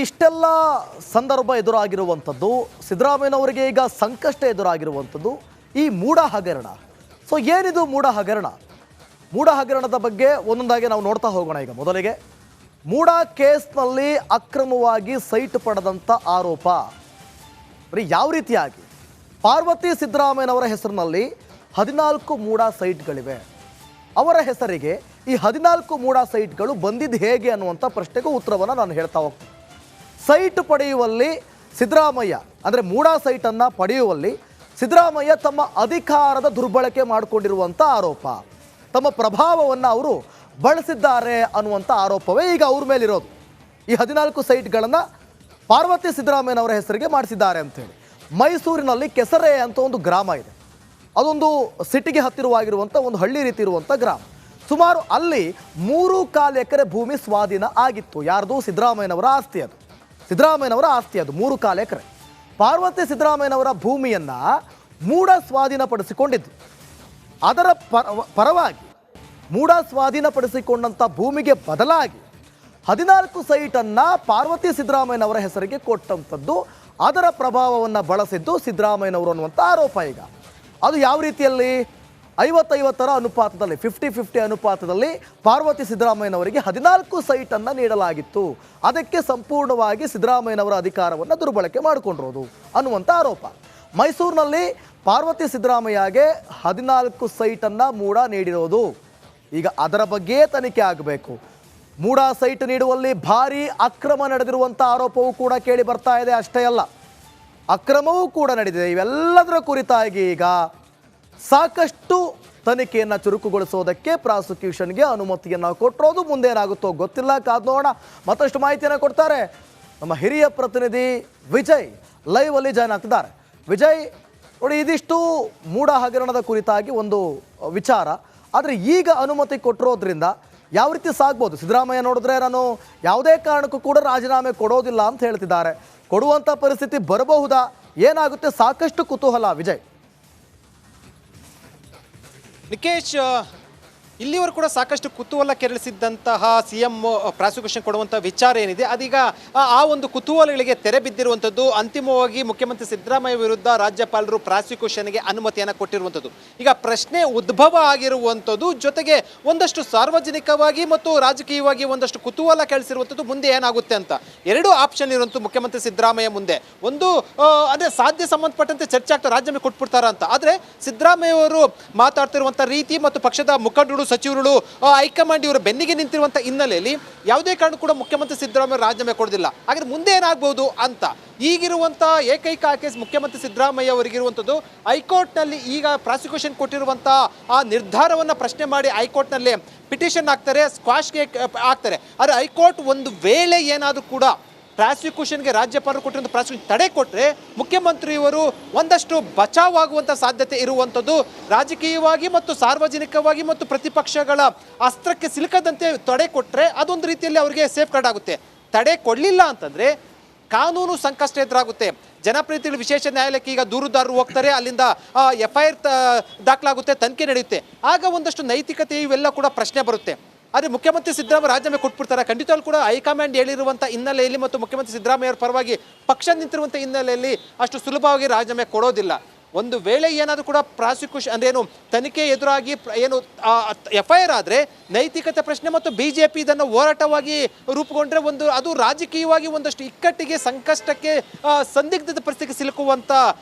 ಇಷ್ಟೆಲ್ಲ ಸಂದರ್ಭ ಎದುರಾಗಿರುವಂಥದ್ದು, ಸಿದ್ದರಾಮಯ್ಯನವರಿಗೆ ಈಗ ಸಂಕಷ್ಟ ಎದುರಾಗಿರುವಂಥದ್ದು ಈ ಮೂಡ ಹಗರಣ. ಸೊ ಏನಿದು ಮೂಡ ಹಗರಣ? ಮೂಡ ಹಗರಣದ ಬಗ್ಗೆ ಒಂದೊಂದಾಗಿ ನಾವು ನೋಡ್ತಾ ಹೋಗೋಣ. ಈಗ ಮೊದಲಿಗೆ ಮೂಡ ಕೇಸ್ನಲ್ಲಿ ಅಕ್ರಮವಾಗಿ ಸೈಟ್ ಪಡೆದಂಥ ಆರೋಪ. ಯಾವ ರೀತಿಯಾಗಿ ಪಾರ್ವತಿ ಸಿದ್ದರಾಮಯ್ಯನವರ ಹೆಸರಿನಲ್ಲಿ 14 ಮೂಡ ಸೈಟ್ಗಳಿವೆ. ಅವರ ಹೆಸರಿಗೆ ಈ 14 ಮೂಡ ಸೈಟ್ಗಳು ಬಂದಿದ್ದು ಹೇಗೆ ಅನ್ನುವಂಥ ಪ್ರಶ್ನೆಗೂ ಉತ್ತರವನ್ನು ನಾನು ಹೇಳ್ತಾ ಹೋಗ್ತೀನಿ. ಸೈಟ್ ಪಡೆಯುವಲ್ಲಿ ಸಿದ್ದರಾಮಯ್ಯ, ಅಂದರೆ ಮೂಡ ಸೈಟನ್ನು ಪಡೆಯುವಲ್ಲಿ ಸಿದ್ದರಾಮಯ್ಯ ತಮ್ಮ ಅಧಿಕಾರದ ದುರ್ಬಳಕೆ ಮಾಡಿಕೊಂಡಿರುವಂಥ ಆರೋಪ, ತಮ್ಮ ಪ್ರಭಾವವನ್ನು ಅವರು ಬಳಸಿದ್ದಾರೆ ಅನ್ನುವಂಥ ಆರೋಪವೇ ಈಗ ಅವ್ರ ಮೇಲಿರೋದು. ಈ 14 ಸೈಟ್ಗಳನ್ನು ಪಾರ್ವತಿ ಸಿದ್ದರಾಮಯ್ಯನವರ ಹೆಸರಿಗೆ ಮಾಡಿಸಿದ್ದಾರೆ ಅಂಥೇಳಿ. ಮೈಸೂರಿನಲ್ಲಿ ಕೆಸರೆ ಅಂತ ಒಂದು ಗ್ರಾಮ ಇದೆ. ಅದೊಂದು ಸಿಟಿಗೆ ಹತ್ತಿರವಾಗಿರುವಂಥ ಒಂದು ಹಳ್ಳಿ ರೀತಿ ಇರುವಂಥ ಗ್ರಾಮ. ಸುಮಾರು ಅಲ್ಲಿ 3.25 ಎಕರೆ ಭೂಮಿ ಸ್ವಾಧೀನ ಆಗಿತ್ತು. ಯಾರ್ದು? ಸಿದ್ದರಾಮಯ್ಯನವರ ಆಸ್ತಿ. ಅದು ಸಿದ್ದರಾಮಯ್ಯನವರ ಆಸ್ತಿ. ಅದು 3.25 ಎಕರೆ. ಪಾರ್ವತಿ ಸಿದ್ದರಾಮಯ್ಯನವರ ಭೂಮಿಯನ್ನು ಮೂಡ ಸ್ವಾಧೀನಪಡಿಸಿಕೊಂಡಿದ್ದು. ಅದರ ಪರವಾಗಿ ಮೂಡ ಸ್ವಾಧೀನಪಡಿಸಿಕೊಂಡಂಥ ಭೂಮಿಗೆ ಬದಲಾಗಿ 14 ಸೈಟನ್ನು ಪಾರ್ವತಿ ಸಿದ್ದರಾಮಯ್ಯನವರ ಹೆಸರಿಗೆ ಕೊಟ್ಟಂಥದ್ದು, ಅದರ ಪ್ರಭಾವವನ್ನು ಬಳಸಿದ್ದು ಸಿದ್ದರಾಮಯ್ಯನವರು ಅನ್ನುವಂಥ ಆರೋಪ. ಈಗ ಅದು ಯಾವ ರೀತಿಯಲ್ಲಿ? 50-50 ಅನುಪಾತದಲ್ಲಿ, 50-50 ಅನುಪಾತದಲ್ಲಿ ಪಾರ್ವತಿ ಸಿದ್ದರಾಮಯ್ಯನವರಿಗೆ 14 ಸೈಟನ್ನು ನೀಡಲಾಗಿತ್ತು. ಅದಕ್ಕೆ ಸಂಪೂರ್ಣವಾಗಿ ಸಿದ್ದರಾಮಯ್ಯನವರ ಅಧಿಕಾರವನ್ನು ದುರ್ಬಳಕೆ ಮಾಡಿಕೊಂಡಿರೋದು ಅನ್ನುವಂಥ ಆರೋಪ. ಮೈಸೂರಿನಲ್ಲಿ ಪಾರ್ವತಿ ಸಿದ್ದರಾಮಯ್ಯಗೆ 14 ಸೈಟನ್ನು ಮೂಡ ನೀಡಿರೋದು. ಈಗ ಅದರ ಬಗ್ಗೆ ತನಿಖೆ ಆಗಬೇಕು. ಮೂಡ ಸೈಟ್ ನೀಡುವಲ್ಲಿ ಭಾರೀ ಅಕ್ರಮ ನಡೆದಿರುವಂಥ ಆರೋಪವೂ ಕೂಡ ಕೇಳಿ ಬರ್ತಾ ಇದೆ. ಅಷ್ಟೇ ಅಲ್ಲ, ಅಕ್ರಮವೂ ಕೂಡ ನಡೆದಿದೆ. ಇವೆಲ್ಲದರ ಕುರಿತಾಗಿ ಈಗ ಸಾಕಷ್ಟು ತನಿಖೆಯನ್ನು ಚುರುಕುಗೊಳಿಸೋದಕ್ಕೆ ಪ್ರಾಸಿಕ್ಯೂಷನ್ಗೆ ಅನುಮತಿಯನ್ನು ಕೊಟ್ಟಿರೋದು. ಮುಂದೆ ಏನಾಗುತ್ತೋ ಗೊತ್ತಿಲ್ಲ, ಕಾದು ನೋಡೋಣ. ಮತ್ತಷ್ಟು ಮಾಹಿತಿಯನ್ನು ಕೊಡ್ತಾರೆ ನಮ್ಮ ಹಿರಿಯ ಪ್ರತಿನಿಧಿ ವಿಜಯ್, ಲೈವ್ ಅಲ್ಲಿ ಜಾಯ್ನ್ ಆಗ್ತಿದ್ದಾರೆ. ವಿಜಯ್ ನೋಡಿ, ಇದಿಷ್ಟು ಮೂಡ ಹಗರಣದ ಕುರಿತಾಗಿ ಒಂದು ವಿಚಾರ. ಆದರೆ ಈಗ ಅನುಮತಿ ಕೊಟ್ಟಿರೋದ್ರಿಂದ ಯಾವ ರೀತಿ ಸಾಗ್ಬೋದು? ಸಿದ್ದರಾಮಯ್ಯ ನೋಡಿದ್ರೆ ನಾನು ಯಾವುದೇ ಕಾರಣಕ್ಕೂ ಕೂಡ ರಾಜೀನಾಮೆ ಕೊಡೋದಿಲ್ಲ ಅಂತ ಹೇಳ್ತಿದ್ದಾರೆ. ಕೊಡುವಂಥ ಪರಿಸ್ಥಿತಿ ಬರಬಹುದಾ? ಏನಾಗುತ್ತೆ? ಸಾಕಷ್ಟು ಕುತೂಹಲ ವಿಜಯ್. ನಿಕೇಶ್, ಇಲ್ಲಿವರೆಗೂ ಕೂಡ ಸಾಕಷ್ಟು ಕುತೂಹಲ ಕೆರಳಿಸಿದ್ದಂತಹ ಸಿಎಂ ಪ್ರಾಸಿಕ್ಯೂಷನ್ ಕೊಡುವಂಥ ವಿಚಾರ ಏನಿದೆ, ಅದೀಗ ಆ ಒಂದು ಕುತೂಹಲಗಳಿಗೆ ತೆರೆ ಬಿದ್ದಿರುವಂಥದ್ದು. ಅಂತಿಮವಾಗಿ ಮುಖ್ಯಮಂತ್ರಿ ಸಿದ್ದರಾಮಯ್ಯ ವಿರುದ್ಧ ರಾಜ್ಯಪಾಲರು ಪ್ರಾಸಿಕ್ಯೂಷನ್ಗೆ ಅನುಮತಿಯನ್ನು ಕೊಟ್ಟಿರುವಂಥದ್ದು. ಈಗ ಪ್ರಶ್ನೆ ಉದ್ಭವ ಆಗಿರುವಂಥದ್ದು, ಜೊತೆಗೆ ಒಂದಷ್ಟು ಸಾರ್ವಜನಿಕವಾಗಿ ಮತ್ತು ರಾಜಕೀಯವಾಗಿ ಒಂದಷ್ಟು ಕುತೂಹಲ ಕೆರಳಿಸಿರುವಂಥದ್ದು. ಮುಂದೆ ಏನಾಗುತ್ತೆ ಅಂತ ಎರಡು ಆಪ್ಷನ್ ಇರುವಂಥ ಮುಖ್ಯಮಂತ್ರಿ ಸಿದ್ದರಾಮಯ್ಯ ಮುಂದೆ. ಒಂದು ಅದೇ ಸಾಧ್ಯ ಸಂಬಂಧಪಟ್ಟಂತೆ ಚರ್ಚೆ ಆಗ್ತಾ ರಾಜೀನಾಮೆ ಕೊಟ್ಬಿಡ್ತಾರ ಅಂತ. ಆದರೆ ಸಿದ್ದರಾಮಯ್ಯ ಅವರು ಮಾತಾಡ್ತಿರುವಂಥ ರೀತಿ ಮತ್ತು ಪಕ್ಷದ ಮುಖಂಡರು, ಸಚಿವರುಗಳು, ಹೈಕಮಾಂಡ್ ಇವರ ಬೆನ್ನಿಗೆ ನಿಂತಿರುವಂಥ ಹಿನ್ನೆಲೆಯಲ್ಲಿ ಯಾವುದೇ ಕಾರಣ ಕೂಡ ಮುಖ್ಯಮಂತ್ರಿ ಸಿದ್ದರಾಮಯ್ಯ ರಾಜೀನಾಮೆ ಕೊಡೋದಿಲ್ಲ. ಹಾಗಾದ್ರೆ ಮುಂದೆ ಏನಾಗಬಹುದು ಅಂತ ಈಗಿರುವಂಥ ಏಕೈಕ ಕೇಸ್ ಮುಖ್ಯಮಂತ್ರಿ ಸಿದ್ದರಾಮಯ್ಯ ಅವರಿಗಿರುವಂಥದ್ದು. ಹೈಕೋರ್ಟ್ನಲ್ಲಿ ಈಗ ಪ್ರಾಸಿಕ್ಯೂಷನ್ ಕೊಟ್ಟಿರುವಂಥ ಆ ನಿರ್ಧಾರವನ್ನು ಪ್ರಶ್ನೆ ಮಾಡಿ ಹೈಕೋರ್ಟ್ನಲ್ಲಿ ಪಿಟಿಷನ್ ಹಾಕ್ತಾರೆ, ಸ್ಕ್ವಾಶ್ಗೆ ಹಾಕ್ತಾರೆ. ಆದರೆ ಹೈಕೋರ್ಟ್ ಒಂದು ವೇಳೆ ಏನಾದರೂ ಕೂಡ ಪ್ರಾಸಿಕ್ಯೂಷನ್ಗೆ ರಾಜ್ಯಪಾಲರು ಕೊಟ್ಟಿರುವಂಥ ಪ್ರಾಸಿಕ್ಯೂಷನ್ ತಡೆ ಕೊಟ್ಟರೆ ಮುಖ್ಯಮಂತ್ರಿಯವರು ಒಂದಷ್ಟು ಬಚಾವಾಗುವಂಥ ಸಾಧ್ಯತೆ ಇರುವಂಥದ್ದು. ರಾಜಕೀಯವಾಗಿ ಮತ್ತು ಸಾರ್ವಜನಿಕವಾಗಿ ಮತ್ತು ಪ್ರತಿಪಕ್ಷಗಳ ಅಸ್ತ್ರಕ್ಕೆ ಸಿಲುಕದಂತೆ ತಡೆ ಕೊಟ್ಟರೆ ಅದೊಂದು ರೀತಿಯಲ್ಲಿ ಅವರಿಗೆ ಸೇಫ್ ಗಾರ್ಡ್ ಆಗುತ್ತೆ. ತಡೆ ಕೊಡಲಿಲ್ಲ ಅಂತಂದರೆ ಕಾನೂನು ಸಂಕಷ್ಟ ಎದುರಾಗುತ್ತೆ. ಜನಪ್ರತಿನಿಧಿಗಳು ವಿಶೇಷ ನ್ಯಾಯಾಲಯಕ್ಕೆ ಈಗ ದೂರುದಾರರು ಹೋಗ್ತಾರೆ, ಅಲ್ಲಿಂದ FIR ದಾಖಲಾಗುತ್ತೆ, ತನಿಖೆ ನಡೆಯುತ್ತೆ. ಆಗ ಒಂದಷ್ಟು ನೈತಿಕತೆ ಇವೆಲ್ಲ ಕೂಡ ಪ್ರಶ್ನೆ ಬರುತ್ತೆ. ಆದರೆ ಮುಖ್ಯಮಂತ್ರಿ ಸಿದ್ದರಾಮಯ್ಯ ರಾಜೀನಾಮೆ ಕೊಟ್ಬಿಡ್ತಾರೆ ಖಂಡಿತವಾಗ್ಲೂ ಕೂಡ. ಹೈಕಮಾಂಡ್ ಹೇಳಿರುವಂಥ ಹಿನ್ನೆಲೆಯಲ್ಲಿ ಮತ್ತು ಮುಖ್ಯಮಂತ್ರಿ ಸಿದ್ದರಾಮಯ್ಯ ಅವರ ಪರವಾಗಿ ಪಕ್ಷ ನಿಂತಿರುವಂಥ ಹಿನ್ನೆಲೆಯಲ್ಲಿ ಅಷ್ಟು ಸುಲಭವಾಗಿ ರಾಜೀನಾಮೆ ಕೊಡೋದಿಲ್ಲ. ಒಂದು ವೇಳೆ ಏನಾದರೂ ಕೂಡ ಪ್ರಾಸಿಕ್ಯೂಷನ್ ಅಂದ್ರೇನು ತನಿಖೆ ಎದುರಾಗಿ ಏನು FIR ಆದರೆ ನೈತಿಕತೆ ಪ್ರಶ್ನೆ ಮತ್ತು BJP ಇದನ್ನು ಹೋರಾಟವಾಗಿ ರೂಪುಗೊಂಡ್ರೆ ಅದು ರಾಜಕೀಯವಾಗಿ ಒಂದಷ್ಟು ಇಕ್ಕಟ್ಟಿಗೆ, ಸಂಕಷ್ಟಕ್ಕೆ, ಸಂದಿಗ್ಧದ ಪರಿಸ್ಥಿತಿಗೆ ಸಿಲುಕುವಂಥ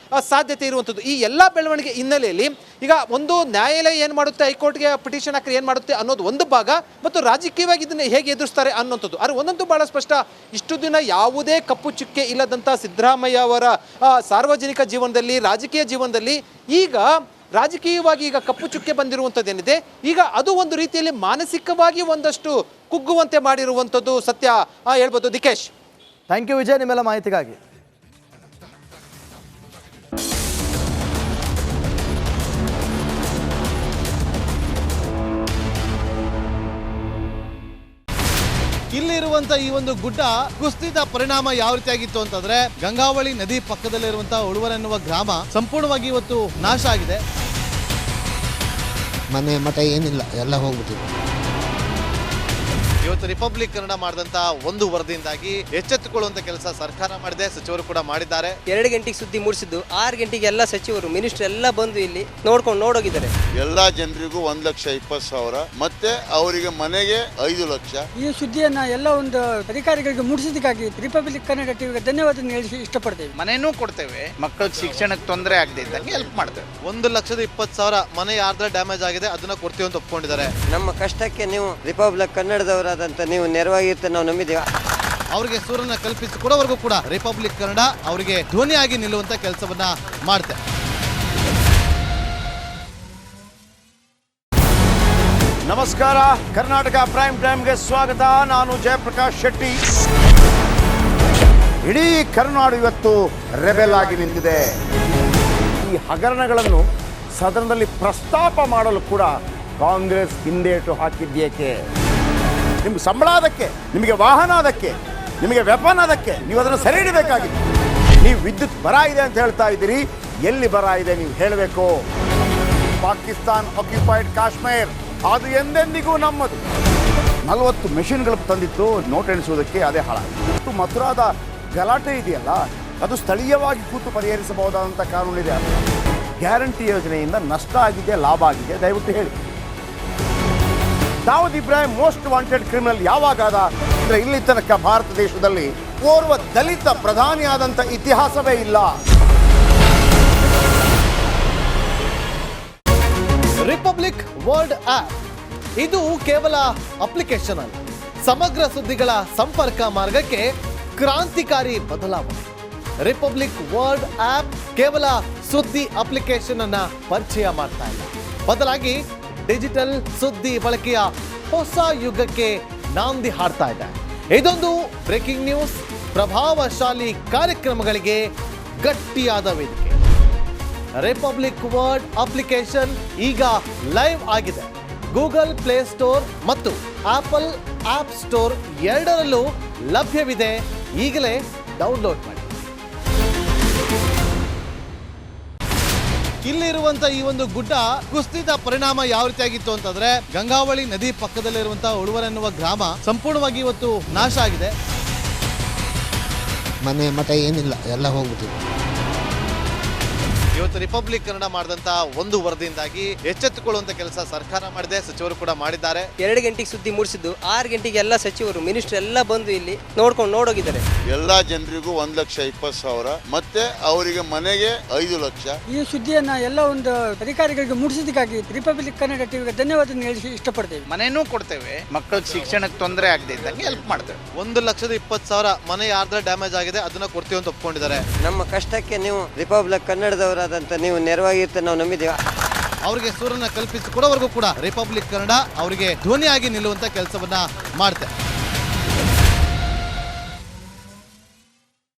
ಸಾಧ್ಯತೆ ಇರುವಂಥದ್ದು. ಈ ಎಲ್ಲ ಬೆಳವಣಿಗೆ ಹಿನ್ನೆಲೆಯಲ್ಲಿ ಈಗ ಒಂದು ನ್ಯಾಯಾಲಯ ಏನು ಮಾಡುತ್ತೆ, ಹೈಕೋರ್ಟ್ಗೆ ಪಿಟಿಷನ್ ಹಾಕಿ ಏನು ಮಾಡುತ್ತೆ ಅನ್ನೋದು ಒಂದು ಭಾಗ, ಮತ್ತು ರಾಜಕೀಯವಾಗಿ ಇದನ್ನು ಹೇಗೆ ಎದುರಿಸ್ತಾರೆ ಅನ್ನೋಂಥದ್ದು. ಆದರೆ ಒಂದಂತೂ ಭಾಳ ಸ್ಪಷ್ಟ, ಇಷ್ಟು ದಿನ ಯಾವುದೇ ಕಪ್ಪು ಚುಕ್ಕೆ ಇಲ್ಲದಂಥ ಸಿದ್ದರಾಮಯ್ಯ ಅವರ ಸಾರ್ವಜನಿಕ ಜೀವನದಲ್ಲಿ, ರಾಜಕೀಯ ಜೀವನದಲ್ಲಿ ಈಗ ರಾಜಕೀಯವಾಗಿ ಈಗ ಕಪ್ಪು ಚುಕ್ಕೆ ಬಂದಿರುವಂಥದ್ದೇನಿದೆ, ಈಗ ಅದು ಒಂದು ರೀತಿಯಲ್ಲಿ ಮಾನಸಿಕವಾಗಿ ಒಂದಷ್ಟು ಕುಗ್ಗುವಂತೆ ಮಾಡಿರುವಂಥದ್ದು ಸತ್ಯ ಹೇಳ್ಬೋದು. ದಿಕೇಶ್, ಥ್ಯಾಂಕ್ ಯು ವಿಜಯ್ ನಿಮ್ಮೆಲ್ಲ ಮಾಹಿತಿಗಾಗಿ. ಇಲ್ಲಿರುವಂತ ಈ ಒಂದು ಗುಡ್ಡ ಕುಸಿದ ಪರಿಣಾಮ ಯಾವ ರೀತಿಯಾಗಿತ್ತು ಅಂತಂದ್ರೆ, ಗಂಗಾವಳಿ ನದಿ ಪಕ್ಕದಲ್ಲಿರುವಂತಹ ಉಳುವರ್ ಎನ್ನುವ ಗ್ರಾಮ ಸಂಪೂರ್ಣವಾಗಿ ಇವತ್ತು ನಾಶ ಆಗಿದೆ. ಮನೆ ಮಠ ಏನಿಲ್ಲ, ಎಲ್ಲ ಹೋಗ್ಬಿಟ್ಟಿದೆ. ಇವತ್ತು ರಿಪಬ್ಲಿಕ್ ಕನ್ನಡ ಮಾಡಿದಂತ ಒಂದು ವರದಿಯಿಂದಾಗಿ ಎಚ್ಚೆತ್ತುಕೊಳ್ಳುವಂತ ಕೆಲಸ ಸರ್ಕಾರ ಮಾಡಿದೆ, ಸಚಿವರು ಕೂಡ ಮಾಡಿದ್ದಾರೆ. 2 ಗಂಟೆಗೆ ಸುದ್ದಿ ಮೂಡಿಸಿದ್ದು 6 ಗಂಟೆಗೆ ಎಲ್ಲ ಸಚಿವರು ಮಿನಿಸ್ಟರ್ ಎಲ್ಲ ಬಂದು ಇಲ್ಲಿ ನೋಡೋಗಿದ್ದಾರೆ. ಎಲ್ಲಾ ಜನರಿಗೂ 1,20,000 ಮತ್ತೆ ಅವರಿಗೆ ಮನೆಗೆ 5 ಲಕ್ಷ. ಈ ಸುದ್ದಿಯನ್ನ ಎಲ್ಲ ಒಂದು ಅಧಿಕಾರಿಗಳಿಗೆ ಮೂಡಿಸಿದ್ದಕ್ಕಾಗಿ ರಿಪಬ್ಲಿಕ್ ಕನ್ನಡ ಟಿವಿಗೆ ಧನ್ಯವಾದ ಹೇಳಿ ಇಷ್ಟಪಡ್ತೇವೆ. ಮನೆನೂ ಕೊಡ್ತೇವೆ, ಮಕ್ಕಳಿಗೆ ಶಿಕ್ಷಣಕ್ಕೆ ತೊಂದರೆ ಆಗದೆ ಇದ್ದಂಗೆ ಹೆಲ್ಪ್ ಮಾಡ್ತೇವೆ. 1,20,000 ಮನೆ ಯಾರ್ದ್ರ ಡ್ಯಾಮೇಜ್ ಆಗಿದೆ ಅದನ್ನ ಕೊಡ್ತೀವಿ ಅಂತ ಒಪ್ಕೊಂಡಿದ್ದಾರೆ. ನಮ್ಮ ಕಷ್ಟಕ್ಕೆ ನೀವು ರಿಪಬ್ಲಿಕ್ ಕನ್ನಡದವರಾದಂತ ನೀವು ನೆರವಾಗಿರುತ್ತೆ ನಾವು ನಂಬಿದ್ದೇವೆ. ಅವರಿಗೆ ಸೂರನ್ನ ಕಲ್ಪಿಸಿಕೊಡೋವರೆಗೂ ಕೂಡ ರಿಪಬ್ಲಿಕ್ ಕನ್ನಡ ಅವರಿಗೆ ಧ್ವನಿಯಾಗಿ ನಿಲ್ಲುವಂತ ಕೆಲಸವನ್ನ ಮಾಡುತ್ತೆ. ನಮಸ್ಕಾರ, ಕರ್ನಾಟಕ ಪ್ರೈಮ್ ಟೈಮ್ಗೆ ಸ್ವಾಗತ. ನಾನು ಜಯಪ್ರಕಾಶ್ ಶೆಟ್ಟಿ. ಇಡೀ ಕರ್ನಾಡು ಇವತ್ತು ರೆಬೆಲ್ ಆಗಿ ನಿಂತಿದೆ. ಈ ಹಗರಣಗಳನ್ನು ಸದನದಲ್ಲಿ ಪ್ರಸ್ತಾಪ ಮಾಡಲು ಕೂಡ ಕಾಂಗ್ರೆಸ್ ಹಿಂದೇಟು ಹಾಕಿದ್ದೇಕೆ? ನಿಮ್ಗೆ ಸಂಬಳ ಅದಕ್ಕೆ, ನಿಮಗೆ ವಾಹನ ಅದಕ್ಕೆ, ನಿಮಗೆ ವೆಪನ್ ಅದಕ್ಕೆ, ನೀವು ಅದನ್ನು ಸರಿ ಇಡಬೇಕಾಗಿತ್ತು. ನೀವು ವಿದ್ಯುತ್ ಬರ ಇದೆ ಅಂತ ಹೇಳ್ತಾ ಇದ್ದೀರಿ, ಎಲ್ಲಿ ಬರ ಇದೆ ನೀವು ಹೇಳಬೇಕು. ಪಾಕಿಸ್ತಾನ್ ಆಕ್ಯುಪೈಡ್ ಕಾಶ್ಮೀರ್ ಅದು ಎಂದೆಂದಿಗೂ ನಮ್ಮದು. 40 ಮೆಷಿನ್ಗಳು ತಂದಿತ್ತು ನೋಟ್ ಎಣಿಸುವುದಕ್ಕೆ, ಅದೇ ಹಾಳಾಯಿತು. ಮಥುರಾದ ಗಲಾಟೆ ಇದೆಯಲ್ಲ, ಅದು ಸ್ಥಳೀಯವಾಗಿ ಕೂತು ಪರಿಹರಿಸಬಹುದಾದಂಥ ಕಾನೂನಿದೆ. ಗ್ಯಾರಂಟಿ ಯೋಜನೆಯಿಂದ ನಷ್ಟ ಆಗಿದೆ, ಲಾಭ ಆಗಿದೆ, ದಯವಿಟ್ಟು ಹೇಳಿ. Dawood Ibrahim most wanted criminal ಯಾವಾಗಾದ ಅಂದರೆ ಇಲ್ಲಿ ತನಕ ಭಾರತ ದೇಶದಲ್ಲಿ ಓರ್ವ ದಲಿತ ಪ್ರಧಾನಿಯಾದಂಥ ಇತಿಹಾಸವೇ ಇಲ್ಲ. ರಿಪಬ್ಲಿಕ್ ವರ್ಲ್ಡ್ ಆಪ್ ಇದು ಕೇವಲ ಅಪ್ಲಿಕೇಶನ್ ಅಲ್ಲ, ಸಮಗ್ರ ಸುದ್ದಿಗಳ ಸಂಪರ್ಕ ಮಾರ್ಗಕ್ಕೆ ಕ್ರಾಂತಿಕಾರಿ ಬದಲಾವಣೆ. ರಿಪಬ್ಲಿಕ್ ವರ್ಲ್ಡ್ ಆಪ್ ಕೇವಲ ಸುದ್ದಿ ಅಪ್ಲಿಕೇಶನ್ ಅನ್ನ ಪರಿಚಯ ಮಾಡ್ತಾ ಇಲ್ಲ, ಬದಲಾಗಿ ಡಿಜಿಟಲ್ ಸುದ್ದಿ ಬಳಕೆಯ ಹೊಸ ಯುಗಕ್ಕೆ ನಾಂದಿ ಹಾಡ್ತಾ ಇದೆ. ಇದೊಂದು ಬ್ರೇಕಿಂಗ್ ನ್ಯೂಸ್, ಪ್ರಭಾವಶಾಲಿ ಕಾರ್ಯಕ್ರಮಗಳಿಗೆ ಗಟ್ಟಿಯಾದ ವೇದಿಕೆ. ರಿಪಬ್ಲಿಕ್ ವರ್ಲ್ಡ್ ಅಪ್ಲಿಕೇಶನ್ ಈಗ ಲೈವ್ ಆಗಿದೆ. ಗೂಗಲ್ ಪ್ಲೇ ಸ್ಟೋರ್ ಮತ್ತು ಆಪಲ್ ಆಪ್ ಸ್ಟೋರ್ ಎರಡರಲ್ಲೂ ಲಭ್ಯವಿದೆ. ಈಗಲೇ ಡೌನ್ಲೋಡ್ ಮಾಡಿ. ಇಲ್ಲಿರುವಂತ ಈ ಒಂದು ಗುಡ್ಡ ಕುಸಿದ ಪರಿಣಾಮ ಯಾವ ರೀತಿಯಾಗಿತ್ತು ಅಂತಂದ್ರೆ, ಗಂಗಾವಳಿ ನದಿ ಪಕ್ಕದಲ್ಲಿರುವಂತಹ ಉಳುವರ್ ಎನ್ನುವ ಗ್ರಾಮ ಸಂಪೂರ್ಣವಾಗಿ ಇವತ್ತು ನಾಶ ಆಗಿದೆ. ಮನೆ ಮಠ ಏನಿಲ್ಲ, ಎಲ್ಲ ಹೋಗ್ಬಿಟ್ಟಿದೆ. ಇವತ್ತು ರಿಪಬ್ಲಿಕ್ ಕನ್ನಡ ಮಾಡಿದಂತ ಒಂದು ವರದಿಯಿಂದಾಗಿ ಎಚ್ಚೆತ್ತುಕೊಳ್ಳುವಂತ ಕೆಲಸ ಸರ್ಕಾರ ಮಾಡಿದೆ, ಸಚಿವರು ಕೂಡ ಮಾಡಿದ್ದಾರೆ. 2 ಗಂಟೆಗೆ ಸುದ್ದಿ ಮೂಡಿಸಿದ್ದು 6 ಗಂಟೆಗೆ ಎಲ್ಲ ಸಚಿವರು ಮಿನಿಸ್ಟರ್ ಎಲ್ಲ ಬಂದು ಇಲ್ಲಿ ನೋಡೋಗಿದ್ದಾರೆ. ಎಲ್ಲಾ ಜನರಿಗೂ 1,20,000 ಮತ್ತೆ ಅವರಿಗೆ ಮನೆಗೆ 5 ಲಕ್ಷ. ಈ ಸುದ್ದಿಯನ್ನ ಎಲ್ಲ ಒಂದು ಅಧಿಕಾರಿಗಳಿಗೆ ಮೂಡಿಸಿದ್ದಕ್ಕಾಗಿ ರಿಪಬ್ಲಿಕ್ ಕನ್ನಡ ಟಿವಿಗೆ ಧನ್ಯವಾದ ಹೇಳಿ ಇಷ್ಟಪಡ್ತೇವೆ. ಮನೆನೂ ಕೊಡ್ತೇವೆ, ಮಕ್ಕಳಿಗೆ ಶಿಕ್ಷಣಕ್ಕೆ ತೊಂದರೆ ಆಗದೆ ಇದ್ದಂಗೆ ಹೆಲ್ಪ್ ಮಾಡ್ತೇವೆ. 1,20,000 ಮನೆ ಯಾರ್ದ್ರ ಡ್ಯಾಮೇಜ್ ಆಗಿದೆ ಅದನ್ನ ಕೊಡ್ತೀವಿ ಅಂತ ಒಪ್ಕೊಂಡಿದ್ದಾರೆ. ನಮ್ಮ ಕಷ್ಟಕ್ಕೆ ನೀವು ರಿಪಬ್ಲಿಕ್ ಕನ್ನಡದವರಾದಂತ ನೀವು ನೆರವಾಗಿರುತ್ತೆ ನಾವು ನಂಬಿದ್ದೇವೆ. ಅವರಿಗೆ ಸೂರನ್ನ ಕಲ್ಪಿಸಿಕೊಡೋವರೆಗೂ ಕೂಡ ರಿಪಬ್ಲಿಕ್ ಕನ್ನಡ ಅವರಿಗೆ ಧ್ವನಿಯಾಗಿ ನಿಲ್ಲುವಂತ ಕೆಲಸವನ್ನ ಮಾಡುತ್ತೆ.